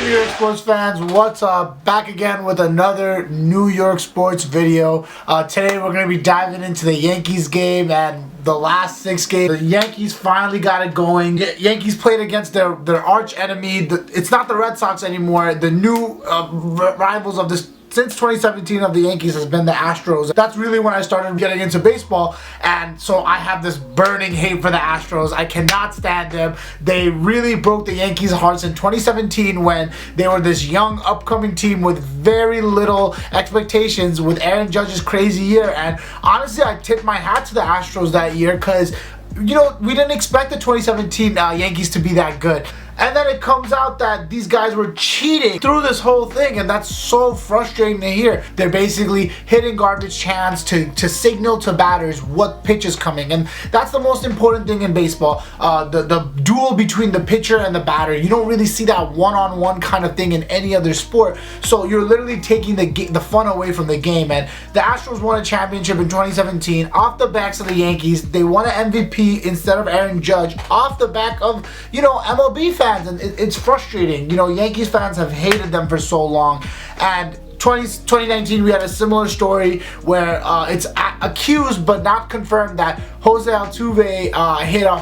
Hey New York sports fans, what's up? Back again with another New York sports video. Today we're going to be diving into the Yankees game and the last 6 games. The Yankees finally got it going. Yankees played against their arch enemy. It's not the Red Sox anymore. The new rivals of this since 2017 of the Yankees has been the Astros. That's really when I started getting into baseball, and so I have this burning hate for the Astros. I cannot stand them. They really broke the Yankees' hearts in 2017 when they were this young upcoming team with very little expectations with Aaron Judge's crazy year. And honestly, I tipped my hat to the Astros that year because, you know, we didn't expect the 2017 Yankees to be that good. And then it comes out that these guys were cheating through this whole thing, and that's so frustrating to hear. They're basically hitting garbage cans to signal to batters what pitch is coming, and that's the most important thing in baseball. The duel between the pitcher and the batter. You don't really see that one-on-one kind of thing in any other sport, so you're literally taking the fun away from the game. And the Astros won a championship in 2017 off the backs of the Yankees. They won an MVP instead of Aaron Judge off the back of, you know, MLB fans. And it's frustrating. You know, Yankees fans have hated them for so long. And 2019 we had a similar story where it's accused but not confirmed that Jose Altuve hit a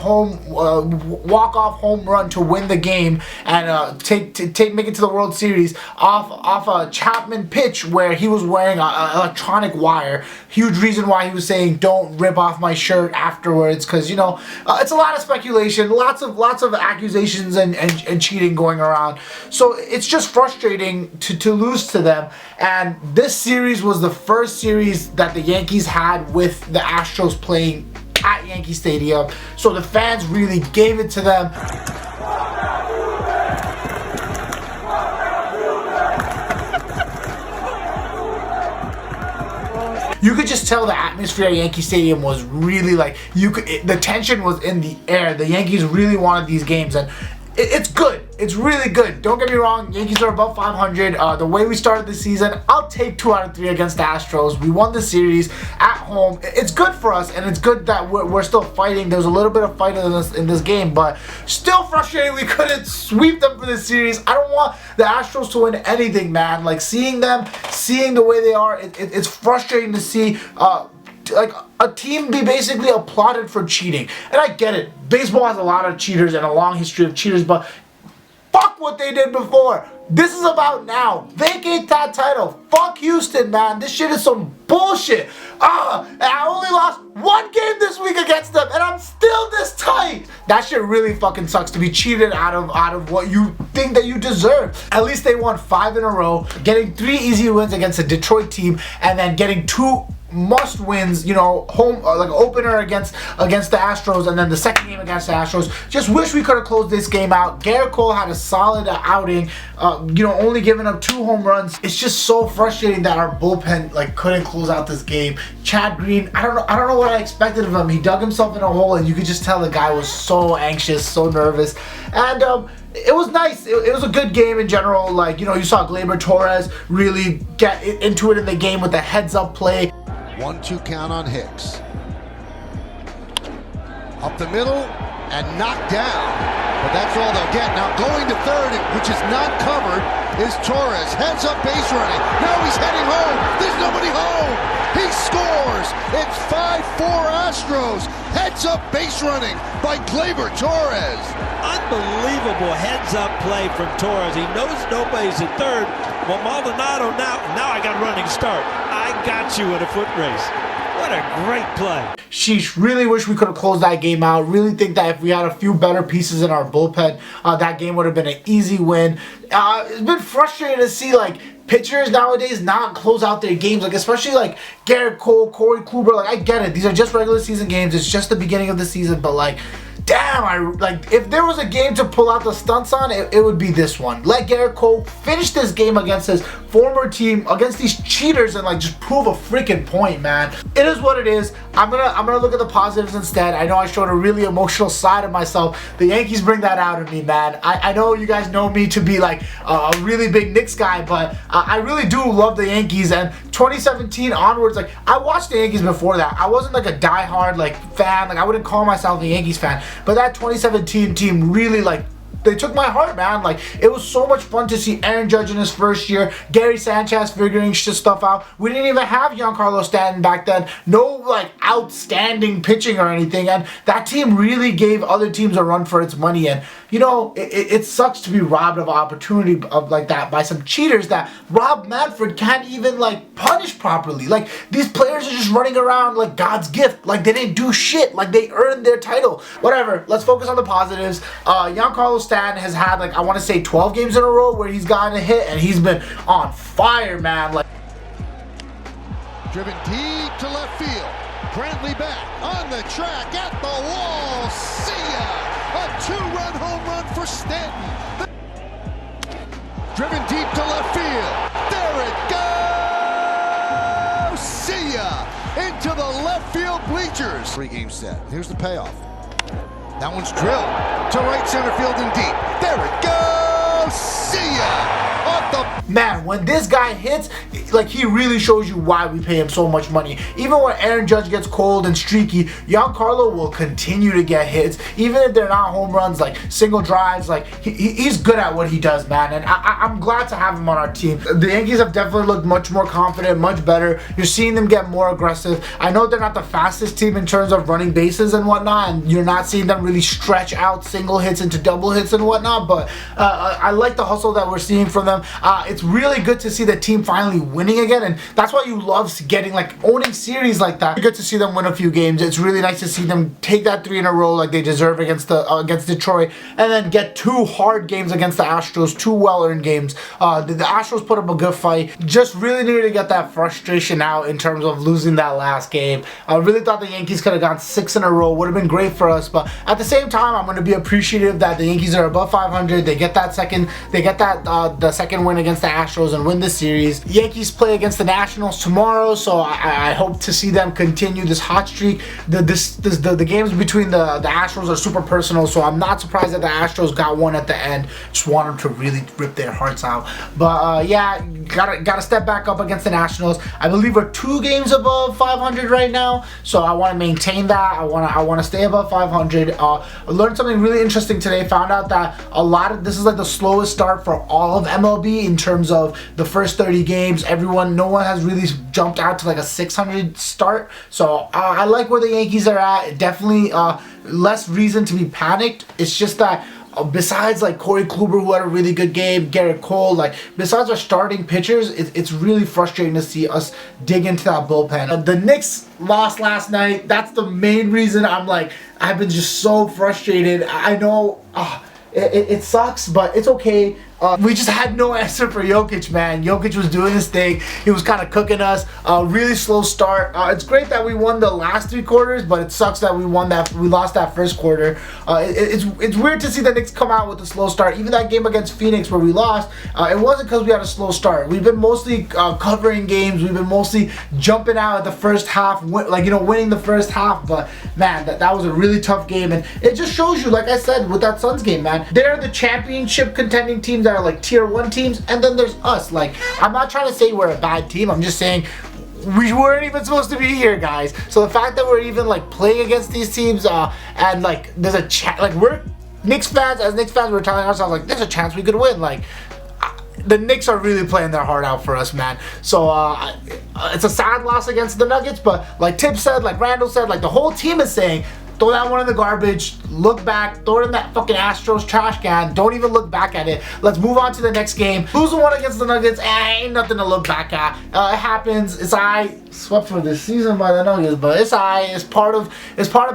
walk-off home run to win the game and make it to the World Series off a Chapman pitch where he was wearing an electronic wire. Huge reason why he was saying don't rip off my shirt afterwards, because, you know, it's a lot of speculation, lots of accusations and cheating going around. So it's just frustrating to lose to them. And this series was the first series that the Yankees had with the Astros playing at Yankee Stadium. So the fans really gave it to them. You could just tell the atmosphere at Yankee Stadium was really like, the tension was in the air. The Yankees really wanted these games, and it's good. It's really good. Don't get me wrong. Yankees are above 500. The way we started the season, I'll take 2 out of 3 against the Astros. We won the series at home. It's good for us, and it's good that we're still fighting. There's a little bit of fight in this game, but still frustrating we couldn't sweep them for this series. I don't want the Astros to win anything, man. Like, seeing the way they are, it's frustrating to see like a team be basically applauded for cheating. And I get it. Baseball has a lot of cheaters and a long history of cheaters, but fuck what they did before. This is about now. Vacate that title. Fuck Houston, man. This shit is some bullshit. And I only lost 1 game this week against them, and I'm still this tight. That shit really fucking sucks, to be cheated out of what you think that you deserve. At least they won 5 in a row, getting 3 easy wins against a Detroit team, and then getting 2 must wins, you know, home like opener against the Astros, and then the second game against the Astros. Just wish we could have closed this game out. Garrett Cole had a solid outing, you know, only giving up 2 home runs. It's just so frustrating that our bullpen like couldn't close out this game. Chad Green, I don't know what I expected of him. He dug himself in a hole, and you could just tell the guy was so anxious, so nervous. And it was nice. It was a good game in general. Like, you know, you saw Gleyber Torres really get into it in the game with the heads-up play. 1-2 count on Hicks. Up the middle and knocked down. But that's all they'll get. Now going to third, which is not covered, is Torres. Heads up base running. Now he's heading home. There's nobody home. He scores. It's 5-4 Astros. Heads up base running by Gleyber Torres. Unbelievable heads up play from Torres. He knows nobody's at third. Well, Maldonado now I got running start. I got you in a foot race. What a great play. Sheesh, really wish we could have closed that game out. Really think that if we had a few better pieces in our bullpen, that game would have been an easy win. It's been frustrating to see, like, pitchers nowadays not close out their games, like especially like Garrett Cole, Corey Kluber. Like, I get it. These are just regular season games. It's just the beginning of the season, but like, damn, if there was a game to pull out the stunts on, it would be this one. Let Garrett Cole finish this game against his former team, against these cheaters, and like just prove a freaking point, man. It is what it is. I'm gonna look at the positives instead. I know I showed a really emotional side of myself. The Yankees bring that out of me, man. I know you guys know me to be like a really big Knicks guy, but I really do love the Yankees. And 2017 onwards, like, I watched the Yankees before that. I wasn't like a diehard like fan. Like, I wouldn't call myself a Yankees fan. But that 2017 team really like took my heart, man. Like, it was so much fun to see Aaron Judge in his first year, Gary Sanchez figuring stuff out. We didn't even have Giancarlo Stanton back then. No, like, outstanding pitching or anything, and that team really gave other teams a run for its money. And you know, it sucks to be robbed of opportunity of like that by some cheaters that Rob Manfred can't even like punish properly. Like, these players are just running around like God's gift, like they didn't do shit, like they earned their title. Whatever, let's focus on the positives. Giancarlo Stanton has had, like, I want to say 12 games in a row where he's gotten a hit, and he's been on fire, man. Like, driven deep to left field. Brantley back on the track at the wall. See ya! A two-run home run for Stanton. Driven deep to left field. There it goes! See ya! Into the left field bleachers. 3-game set. Here's the payoff. That one's drilled to right center field and deep. There it goes! See ya! Off the... Man, when this guy hits, like, he really shows you why we pay him so much money. Even when Aaron Judge gets cold and streaky, Giancarlo will continue to get hits, even if they're not home runs, like single drives. Like, he's good at what he does, man, and I'm glad to have him on our team. The Yankees have definitely looked much more confident, much better. You're seeing them get more aggressive. I know they're not the fastest team in terms of running bases and whatnot, and you're not seeing them really stretch out single hits into double hits and whatnot, but I like the hustle that we're seeing from them. It's really good to see the team finally winning again, and that's why you love getting, like, owning series like that. It's good to see them win a few games. It's really nice to see them take that 3 in a row like they deserve against Detroit, and then get 2 hard games against the Astros, 2 well-earned games. The Astros put up a good fight. Just really needed to get that frustration out in terms of losing that last game. I really thought the Yankees could have gone 6 in a row. Would have been great for us, but at the same time, I'm going to be appreciative that the Yankees are above 500. They get that second win against the Astros and win this series. The Yankees play against the Nationals tomorrow, so I hope to see them continue this hot streak. The games between the Astros are super personal, so I'm not surprised that the Astros got one at the end. Just want them to really rip their hearts out. But yeah, gotta step back up against the Nationals. I believe we're 2 games above 500 right now, so I want to maintain that. I want to stay above 500. I learned something really interesting today. Found out that this is like the slowest start for all of MLB in terms of the first 30 games. No one has really jumped out to like a 600 start. So I like where the Yankees are at. Definitely less reason to be panicked. It's just that besides like Corey Kluber, who had a really good game, Garrett Cole, like besides our starting pitchers, it's really frustrating to see us dig into that bullpen. The Knicks lost last night. That's the main reason I've been just so frustrated. I know it sucks, but it's okay. We just had no answer for Jokic, man. Jokic was doing his thing. He was kind of cooking us. Really slow start. It's great that we won the last 3 quarters, but it sucks that we lost that first quarter. It's weird to see the Knicks come out with a slow start. Even that game against Phoenix where we lost, it wasn't because we had a slow start. We've been mostly covering games. We've been mostly jumping out at the first half, winning the first half. But man, that was a really tough game, and it just shows you, like I said, with that Suns game, man, they're the championship contending teams that are like tier 1 teams, and then there's us. Like, I'm not trying to say we're a bad team. I'm just saying we weren't even supposed to be here, guys. So the fact that we're even like playing against these teams, and like there's a chance, like we're Knicks fans, we're telling ourselves like there's a chance we could win. Like, the Knicks are really playing their heart out for us, man. So it's a sad loss against the Nuggets, but like Tip said, like Randall said, like the whole team is saying, throw that one in the garbage, look back, throw it in that fucking Astros trash can, don't even look back at it. Let's move on to the next game. Losing one against the Nuggets, ain't nothing to look back at. It happens. It's swept for this season by the Nuggets, but it's part of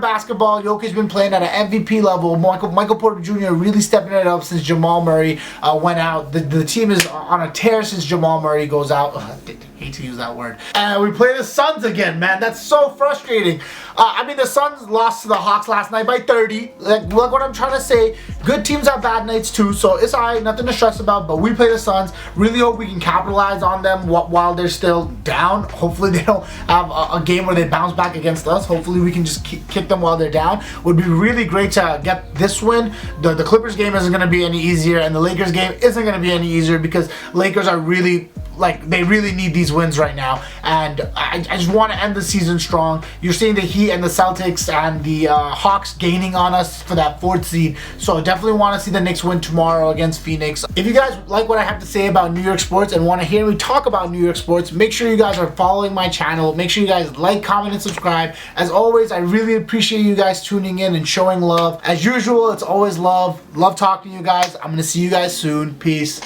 basketball. Jokic's been playing at an MVP level. Michael Porter Jr. really stepping it up since Jamal Murray went out. The team is on a tear since Jamal Murray goes out. I hate to use that word. And we play the Suns again, man. That's so frustrating. I mean, the Suns lost to the Hawks last night by 30. Like what I'm trying to say. Good teams have bad nights too, so it's alright, nothing to stress about. But we play the Suns. Really hope we can capitalize on them while they're still down. Hopefully they don't have a game where they bounce back against us. Hopefully we can just kick them while they're down. Would be really great to get this win. The Clippers game isn't going to be any easier, and the Lakers game isn't going to be any easier because Lakers are really like they really need these wins right now, and I just want to end the season strong. You're seeing the Heat and the Celtics and the Hawks gaining on us for that 4th seed, so I definitely want to see the Knicks win tomorrow against Phoenix. If you guys like what I have to say about New York sports and want to hear me talk about New York sports, make sure you guys are following my channel. Make sure you guys like, comment, and subscribe. As always, I really appreciate you guys tuning in and showing love. As usual, it's always love talking to you guys. I'm gonna see you guys soon. Peace.